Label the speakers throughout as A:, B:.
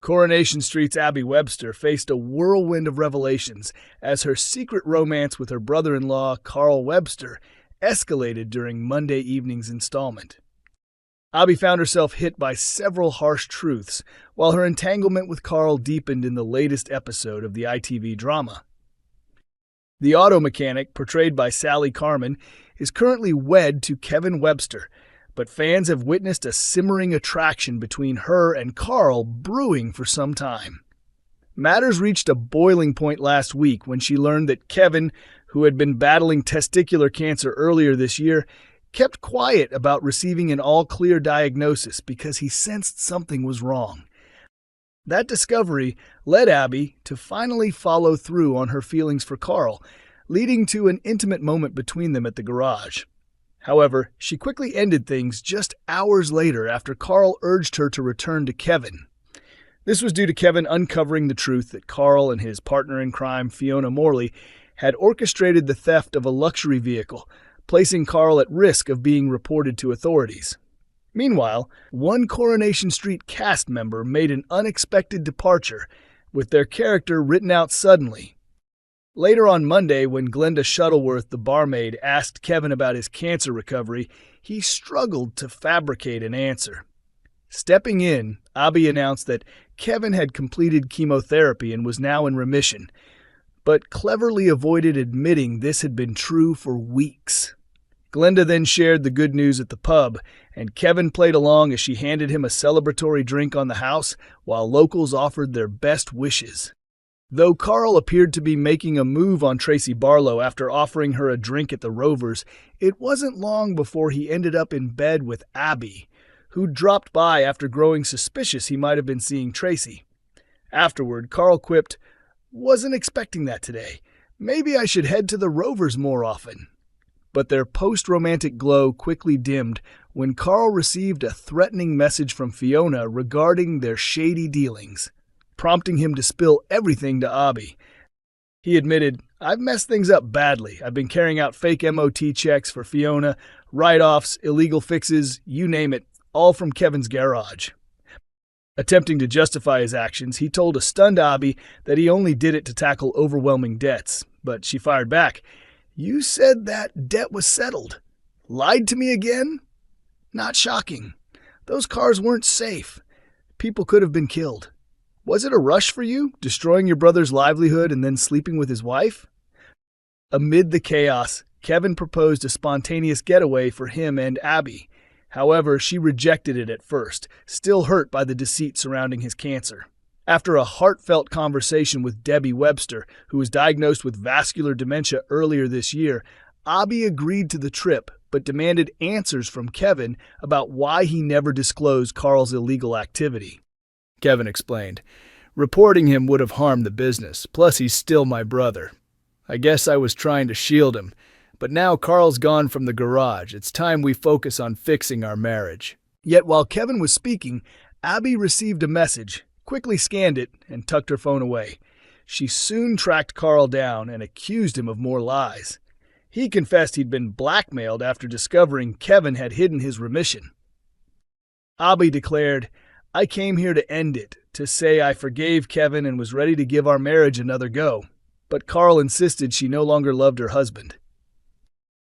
A: Coronation Street's Abi Webster faced a whirlwind of revelations as her secret romance with her brother-in-law, Carl Webster, escalated during Monday evening's installment. Abi found herself hit by several harsh truths, while her entanglement with Carl deepened in the latest episode of the ITV drama. The auto mechanic, portrayed by Sally Carman, is currently wed to Kevin Webster, but fans have witnessed a simmering attraction between her and Carl brewing for some time. Matters reached a boiling point last week when she learned that Kevin, who had been battling testicular cancer earlier this year, kept quiet about receiving an all-clear diagnosis because he sensed something was wrong. That discovery led Abi to finally follow through on her feelings for Carl, leading to an intimate moment between them at the garage. However, she quickly ended things just hours later after Carl urged her to return to Kevin. This was due to Kevin uncovering the truth that Carl and his partner in crime, Fiona Morley, had orchestrated the theft of a luxury vehicle, placing Carl at risk of being reported to authorities. Meanwhile, one Coronation Street cast member made an unexpected departure, with their character written out suddenly. Later on Monday, when Glenda Shuttleworth, the barmaid, asked Kevin about his cancer recovery, he struggled to fabricate an answer. Stepping in, Abi announced that Kevin had completed chemotherapy and was now in remission, but cleverly avoided admitting this had been true for weeks. Glenda then shared the good news at the pub, and Kevin played along as she handed him a celebratory drink on the house, while locals offered their best wishes. Though Carl appeared to be making a move on Tracy Barlow after offering her a drink at the Rovers, it wasn't long before he ended up in bed with Abi, who dropped by after growing suspicious he might have been seeing Tracy. Afterward, Carl quipped, "Wasn't expecting that today. Maybe I should head to the Rovers more often." But their post-romantic glow quickly dimmed when Carl received a threatening message from Fiona regarding their shady dealings, prompting him to spill everything to Abi. He admitted, "I've messed things up badly. I've been carrying out fake MOT checks for Fiona, write-offs, illegal fixes, you name it, all from Kevin's garage." Attempting to justify his actions, he told a stunned Abi that he only did it to tackle overwhelming debts, but she fired back, "You said that debt was settled. Lied to me again? Not shocking. Those cars weren't safe. People could have been killed. Was it a rush for you, destroying your brother's livelihood and then sleeping with his wife?" Amid the chaos, Kevin proposed a spontaneous getaway for him and Abi. However, she rejected it at first, still hurt by the deceit surrounding his cancer. After a heartfelt conversation with Debbie Webster, who was diagnosed with vascular dementia earlier this year, Abi agreed to the trip, but demanded answers from Kevin about why he never disclosed Carl's illegal activity. Kevin explained, "Reporting him would have harmed the business, plus he's still my brother. I guess I was trying to shield him, but now Carl's gone from the garage. It's time we focus on fixing our marriage." Yet while Kevin was speaking, Abi received a message, quickly scanned it, and tucked her phone away. She soon tracked Carl down and accused him of more lies. He confessed he'd been blackmailed after discovering Kevin had hidden his remission. Abi declared, "I came here to end it, to say I forgave Kevin and was ready to give our marriage another go." But Carl insisted she no longer loved her husband.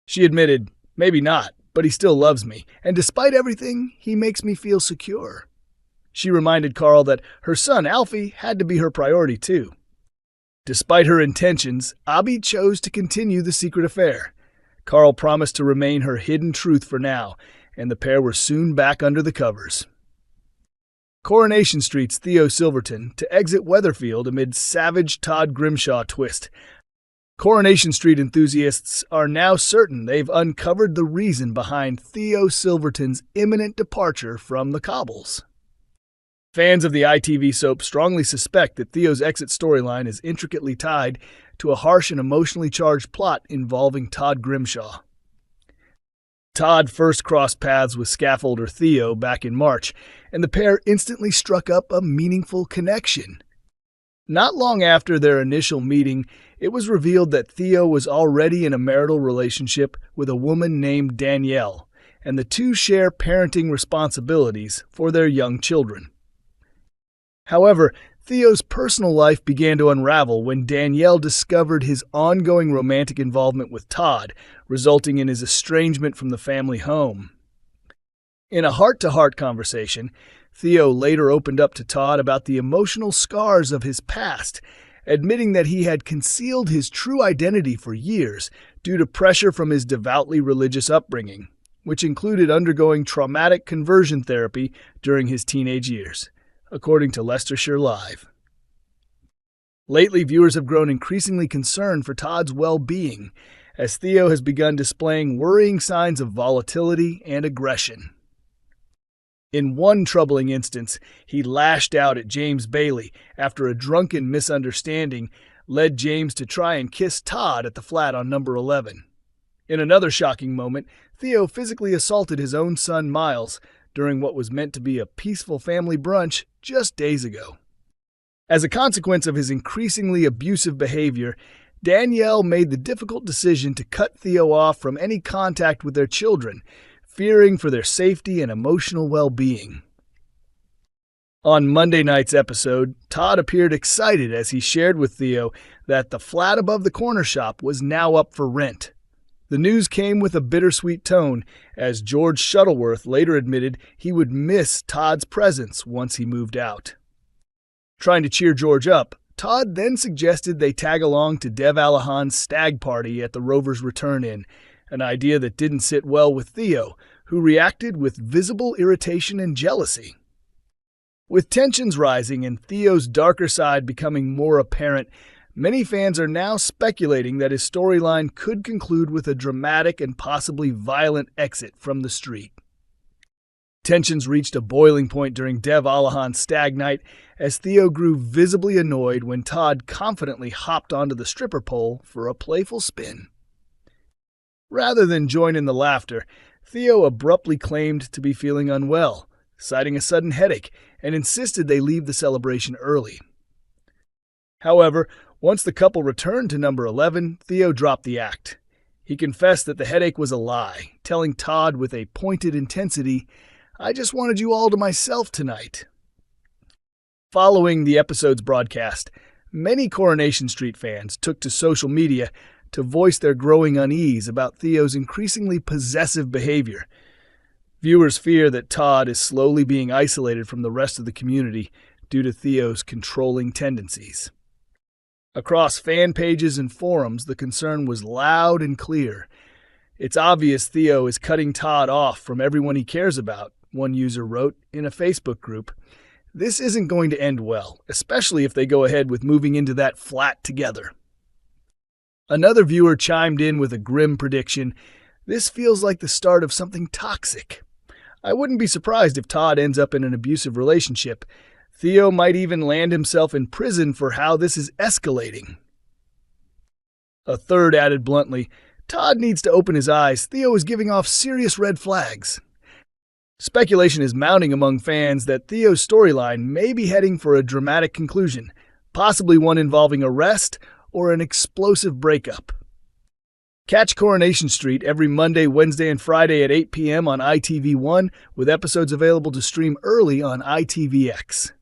A: She admitted, "Maybe not, but he still loves me, and despite everything, he makes me feel secure." She reminded Carl that her son, Alfie, had to be her priority too. Despite her intentions, Abi chose to continue the secret affair. Carl promised to remain her hidden truth for now, and the pair were soon back under the covers. Coronation Street's Theo Silverton to exit Weatherfield amid savage Todd Grimshaw twist. Coronation Street enthusiasts are now certain they've uncovered the reason behind Theo Silverton's imminent departure from the cobbles. Fans of the ITV soap strongly suspect that Theo's exit storyline is intricately tied to a harsh and emotionally charged plot involving Todd Grimshaw. Todd first crossed paths with scaffolder Theo back in March, and the pair instantly struck up a meaningful connection. Not long after their initial meeting, it was revealed that Theo was already in a marital relationship with a woman named Danielle, and the two share parenting responsibilities for their young children. However, Theo's personal life began to unravel when Danielle discovered his ongoing romantic involvement with Todd, resulting in his estrangement from the family home. In a heart-to-heart conversation, Theo later opened up to Todd about the emotional scars of his past, admitting that he had concealed his true identity for years due to pressure from his devoutly religious upbringing, which included undergoing traumatic conversion therapy during his teenage years, according to Leicestershire Live. Lately, viewers have grown increasingly concerned for Todd's well-being, as Theo has begun displaying worrying signs of volatility and aggression. In one troubling instance, he lashed out at James Bailey after a drunken misunderstanding led James to try and kiss Todd at the flat on number 11. In another shocking moment, Theo physically assaulted his own son Miles during what was meant to be a peaceful family brunch just days ago. As a consequence of his increasingly abusive behavior, Danielle made the difficult decision to cut Theo off from any contact with their children, fearing for their safety and emotional well-being. On Monday night's episode, Todd appeared excited as he shared with Theo that the flat above the corner shop was now up for rent. The news came with a bittersweet tone, as George Shuttleworth later admitted he would miss Todd's presence once he moved out. Trying to cheer George up, Todd then suggested they tag along to Dev Alahan's stag party at the Rover's Return Inn, an idea that didn't sit well with Theo, who reacted with visible irritation and jealousy. With tensions rising and Theo's darker side becoming more apparent, many fans are now speculating that his storyline could conclude with a dramatic and possibly violent exit from the street. Tensions reached a boiling point during Dev Alahan's stag night as Theo grew visibly annoyed when Todd confidently hopped onto the stripper pole for a playful spin. Rather than join in the laughter, Theo abruptly claimed to be feeling unwell, citing a sudden headache, and insisted they leave the celebration early. However, once the couple returned to number 11, Theo dropped the act. He confessed that the headache was a lie, telling Todd with a pointed intensity, "I just wanted you all to myself tonight." Following the episode's broadcast, many Coronation Street fans took to social media to voice their growing unease about Theo's increasingly possessive behavior. Viewers fear that Todd is slowly being isolated from the rest of the community due to Theo's controlling tendencies. Across fan pages and forums, the concern was loud and clear. "It's obvious Theo is cutting Todd off from everyone he cares about," one user wrote in a Facebook group. "This isn't going to end well, especially if they go ahead with moving into that flat together." Another viewer chimed in with a grim prediction, "This feels like the start of something toxic. I wouldn't be surprised if Todd ends up in an abusive relationship. Theo might even land himself in prison for how this is escalating." A third added bluntly, "Todd needs to open his eyes. Theo is giving off serious red flags." Speculation is mounting among fans that Theo's storyline may be heading for a dramatic conclusion, possibly one involving arrest or an explosive breakup. Catch Coronation Street every Monday, Wednesday, and Friday at 8 p.m. on ITV1, with episodes available to stream early on ITVX.